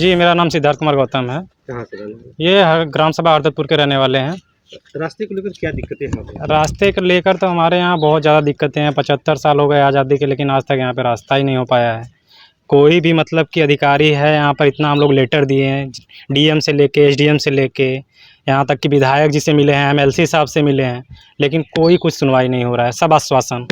जी, मेरा नाम सिद्धार्थ कुमार गौतम है। कहाँ से रहने वाले? ये ग्राम सभा हरदतपुर के रहने वाले हैं। रास्ते को लेकर क्या दिक्कतें हैं यहाँ पे? रास्ते को लेकर तो हमारे यहाँ बहुत ज़्यादा दिक्कतें हैं। 75 साल हो गए आज़ादी के, लेकिन आज तक यहाँ पे रास्ता ही नहीं हो पाया है। कोई भी मतलब कि अधिकारी है यहाँ पर, इतना हम लोग लेटर दिए हैं, डीएम से लेके एसडीएम से लेके यहाँ तक कि विधायक जी से मिले हैं, एमएलसी साहब से मिले हैं, लेकिन कोई कुछ सुनवाई नहीं हो रहा है। सब आश्वासन।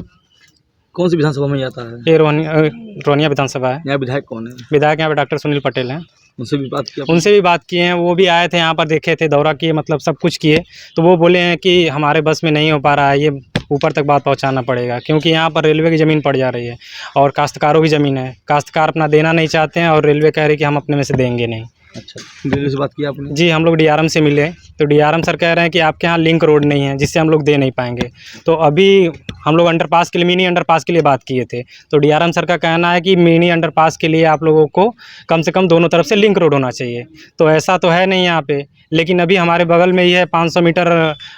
कौन सी विधानसभा में आता है? ये रोहनिया विधानसभा है। यहाँ विधायक कौन है? विधायक यहाँ पे डॉक्टर सुनील पटेल हैं। उनसे भी बात किया? उनसे भी बात किए हैं, वो भी आए थे यहाँ पर, देखे थे, दौरा किए, मतलब सब कुछ किए। तो वो बोले हैं कि हमारे बस में नहीं हो पा रहा है, ये ऊपर तक बात पहुँचाना पड़ेगा, क्योंकि यहाँ पर रेलवे की ज़मीन पड़ जा रही है और काश्तकारों की ज़मीन है। काश्तकार अपना देना नहीं चाहते हैं और रेलवे कह रही है कि हम अपने में से देंगे नहीं। अच्छा, रेलवे से बात किया आपने? जी, हम लोग डीआरएम से मिले, तो डीआरएम सर कह रहे हैं कि आपके यहाँ लिंक रोड नहीं है, जिससे हम लोग दे नहीं पाएंगे। तो अभी हम लोग अंडरपास के लिए, मिनी अंडरपास के लिए बात किए थे, तो डीआरएम सर का कहना है कि मिनी अंडरपास के लिए आप लोगों को कम से कम दोनों तरफ से लिंक रोड होना चाहिए। तो ऐसा तो है नहीं यहाँ पे, लेकिन अभी हमारे बगल में ही है 500 मीटर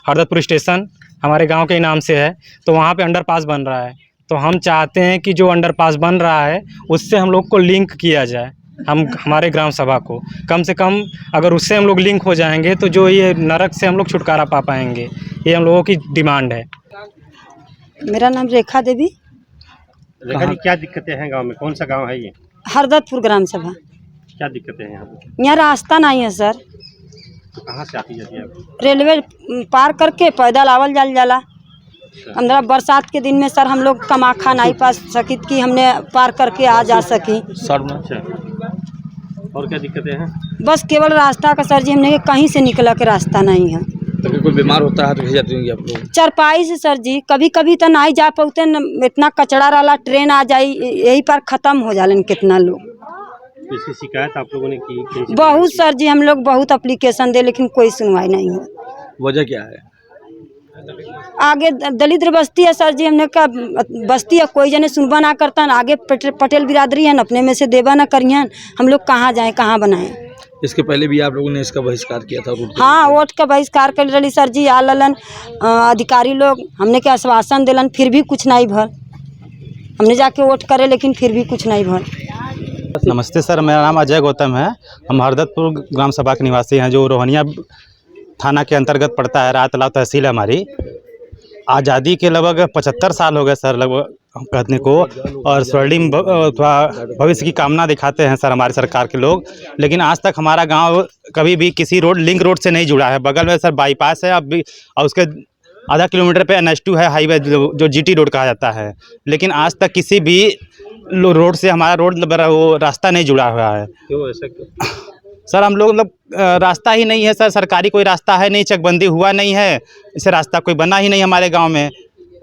हरदतपुर स्टेशन, हमारे गाँव के नाम से है, तो वहाँ पर अंडरपास बन रहा है। तो हम चाहते हैं कि जो अंडरपास बन रहा है उससे हम लोग को लिंक किया जाए, हमारे ग्राम सभा को कम से कम, अगर उससे हम लोग लिंक हो जाएंगे तो जो ये नरक से हम लोग छुटकारा पा पाएंगे। ये हम लोगों की डिमांड है। मेरा नाम रेखा देवी। रेखा जी, क्या दिक्कतें हैं गांव में? कौन सा गांव है ये? हरदतपुर ग्राम सभा। क्या दिक्कतें हैं यहाँ पे? यहाँ रास्ता नहीं है सर। तो कहाँ से आती जाती है आप? रेलवे पार करके पैदल आवल जाल जाला। अंदर बरसात के दिन में सर हम लोग कमाखा नहीं पा सकी कि हमने पार करके आ जा सकी। अच्छा, और क्या दिक्कतें हैं? बस केवल रास्ता का सर जी, हमने कहीं से निकला के रास्ता नहीं है। तो कोई बीमार होता है तो कैसे जाते होंगे आप लोग? चरपाई से सर जी, कभी कभी तो नहीं जा पाते, इतना कचड़ा रहा, ट्रेन आ जाई यही पर ख़त्म हो जालन कितना लोग। इसकी शिकायत आप लोगों ने की? बहुत सर जी, हम लोग बहुत एप्लीकेशन दे, लेकिन कोई सुनवाई नहीं हो। वजह क्या है? आगे दलित बस्ती है सर जी, हमने का बस्ती है, कोई जने सुनवा ना करता, आगे पटेल बिरादरी है, अपने में से देवा ना करियन, हम लोग कहाँ जाएं, कहाँ बनाएं। इसके पहले भी आप लोगों ने इसका बहिष्कार किया था? हाँ, वोट का बहिष्कार कर रही सर जी, आ ललन अधिकारी लोग, हमने के आश्वासन दिलन, फिर भी कुछ नहीं भल। हमने जाके वोट करे, लेकिन फिर भी कुछ नहीं भल। नमस्ते सर, मेरा नाम अजय गौतम है। हम हरदतपुर ग्राम सभा के निवासी हैं, जो रोहनिया थाना के अंतर्गत पड़ता है। रातलाव तहसील है हमारी। आज़ादी के लगभग 75 साल हो गए सर लगभग हम कहने को, और स्वर्णिम भविष्य की कामना दिखाते हैं सर हमारी सरकार के लोग, लेकिन आज तक हमारा गांव कभी भी किसी लिंक रोड से नहीं जुड़ा है। बगल में सर बाईपास है अब भी, और उसके आधा किलोमीटर पे NH2 है, हाईवे जो GT रोड कहा जाता है, लेकिन आज तक किसी भी रोड से हमारा वो रास्ता नहीं जुड़ा हुआ है। क्यों ऐसा क्यों? सर हम लोग मतलब रास्ता ही नहीं है सर, सरकारी कोई रास्ता है नहीं, चकबंदी हुआ नहीं है, इससे रास्ता कोई बना ही नहीं हमारे गांव में।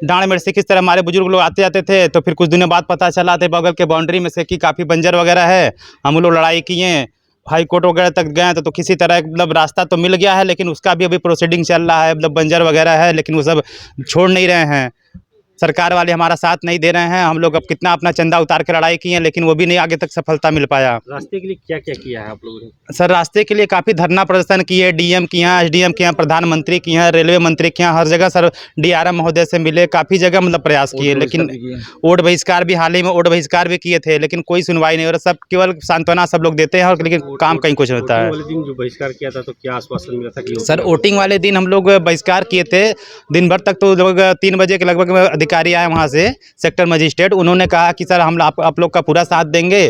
डांड मेड़ से किस तरह हमारे बुजुर्ग लोग आते जाते थे, तो फिर कुछ दिनों बाद पता चला थे बगल के बाउंड्री में से कि काफ़ी बंजर वगैरह है। हम लोग लड़ाई किए, हाई कोर्ट वगैरह तक गए, तो किसी तरह मतलब रास्ता तो मिल गया है, लेकिन उसका भी अभी प्रोसीडिंग चल रहा है, मतलब बंजर वगैरह है, लेकिन वो सब छोड़ नहीं रहे हैं। सरकार वाले हमारा साथ नहीं दे रहे हैं। हम लोग अब कितना अपना चंदा उतार के लड़ाई की है, लेकिन वो भी नहीं आगे तक सफलता मिल पाया। रास्ते के लिए क्या क्या किया है आप लोगों ने? सर रास्ते के लिए काफ़ी धरना प्रदर्शन किए, डीएम के यहाँ, एसडीएम के यहाँ, प्रधानमंत्री के यहाँ, रेलवे मंत्री के यहाँ, हर जगह सर डीआरएम महोदय से मिले, काफ़ी जगह मतलब प्रयास किए, लेकिन वोट बहिष्कार भी, हाल ही में वोट बहिष्कार भी किए थे, लेकिन कोई सुनवाई नहीं हो रहा। सब केवल सांत्वना सब लोग देते हैं, और लेकिन काम कहीं कुछ नहीं होता है। दिन जो बहिष्कार किया था तो क्या आश्वासन मिला था कि सर वोटिंग वाले दिन हम लोग बहिष्कार किए थे, दिन भर तक, तो लगभग 3 बजे के लगभग अधिकारी आए वहाँ से, सेक्टर मजिस्ट्रेट, उन्होंने कहा कि सर हम आप लोग का पूरा साथ देंगे,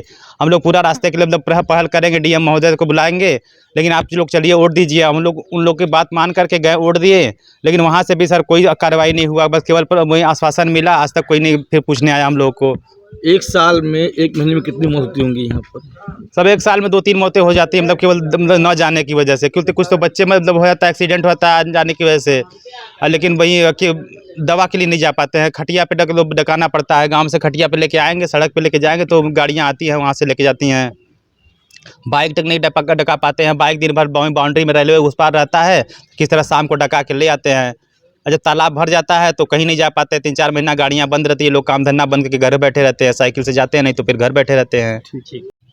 हम लोग पूरा रास्ते के लिए मतलब पहल करेंगे, डीएम महोदय को बुलाएंगे, लेकिन आप लोग चलिए वोट दीजिए। हम लोग उन लोग की बात मान करके गए, वोट दिए, लेकिन वहाँ से भी सर कोई कार्रवाई नहीं हुआ, बस केवल वही आश्वासन मिला। आज तक कोई नहीं फिर पूछने आया हम लोग को। एक साल में, एक महीने में कितनी मौत होती होंगी यहाँ पर? सब एक साल में 2-3 मौतें हो जाती हैं, मतलब केवल न जाने की वजह से, क्योंकि कुछ तो बच्चे मतलब हो जाता है, एक्सीडेंट होता है जाने की वजह से, लेकिन वही कि दवा के लिए नहीं जा पाते हैं। खटिया पे डकाना पड़ता है, गांव से खटिया पे लेके आएंगे, सड़क पे लेके जाएंगे तो गाड़ियां आती हैं, वहां से लेके जाती हैं। बाइक तक नहीं डका पाते हैं, बाइक दिन भर बाउंड्री में रेलवे उस पार रहता है, किस तरह शाम को डका के ले आते हैं। जब तालाब भर जाता है तो कहीं नहीं जा पाते, 3-4 महीना गाड़ियाँ बंद रहती है, लोग काम धंधा बंद करके घर बैठे रहते हैं, साइकिल से जाते हैं, नहीं तो फिर घर बैठे रहते हैं।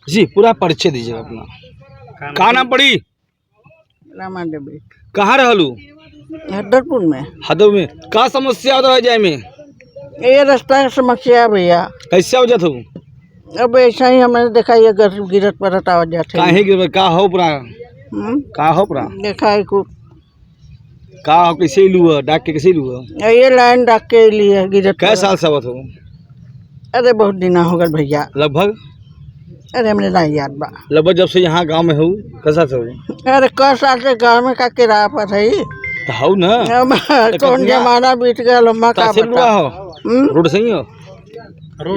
जी, पूरा परिचय दीजिए अपना। कहाँ नाम पड़ी? रामा देवी। कहाँ रहलू? हरदतपुर में। हदव में का समस्या होता है जाए में? ये रास्ता की समस्या है भैया। कैसे हो जाता हूँ? अब ऐसा ही हमने देखा ये गिरत परत आवाज जाते काहे गिर का हो पूरा का हो पूरा देखा है कुछ का हो कैसे लुआ डाक के कैसे लुआ ये लाइन डाक के लिए गिरत कै साल से आवत हो अरे बहुत दिन हो गए भैया लगभग अरे हमने नहीं याद बा लगभग जब से यहाँ गांव में हो कैसा से हो अरे क साल से गाँव में का किराया पर है तो हो ना अब कौन जमाना बीत गया लम्बा का कैसे लुआ हो रोड सही हो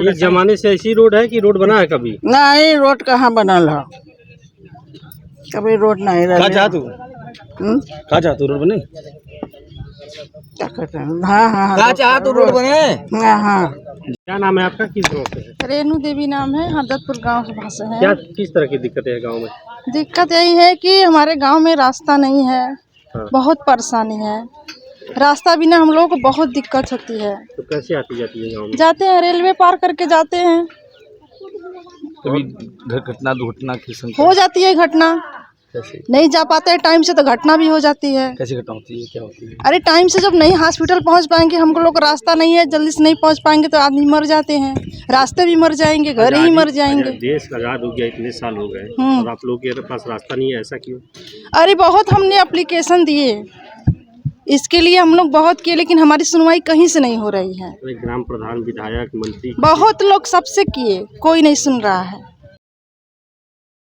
इस जमाने से ऐसी रोड है कि रोड बना है कभी? नहीं रोड कहाँ बनल है कभी रोड नहीं का रहा चाह तू का चाह तू रोड बने क्या कहते हैं हाँ हाँ का चाह तू रोड बने हाँ हाँ क्या नाम है आपका, किस गाँव से है? रेणु देवी नाम है, हरदतपुर गांव के भाषा है। क्या किस तरह की दिक्कतें है गाँव में? दिक्कत यही है कि हमारे गांव में रास्ता नहीं है, हाँ। बहुत परेशानी है। रास्ता बिना हम लोगों को बहुत दिक्कत होती है। तो कैसे आती जाती है गाँव में? जाते हैं रेलवे पार करके जाते हैं, कभी घटना दुर्घटना की संख्या हो जाती है घटना, कैसे नहीं जा पाते हैं टाइम से तो घटना भी हो जाती है। कैसी घटना होती है क्या होती है अरे टाइम से जब नहीं हॉस्पिटल पहुंच पाएंगे, हम लोग को रास्ता नहीं है, जल्दी से नहीं पहुंच पाएंगे तो आदमी मर जाते हैं, रास्ते भी मर जाएंगे, घर ही मर जाएंगे। देश आजाद हो गया, इतने साल हो गए और आप लोग के पास रास्ता नहीं है, ऐसा क्यों? अरे बहुत हमने एप्लीकेशन दिए, इसके लिए हम लोग बहुत किए, लेकिन हमारी सुनवाई कहीं से नहीं हो रही है। ग्राम प्रधान, विधायक, मंत्री, बहुत लोग सबसे किए, कोई नहीं सुन रहा है।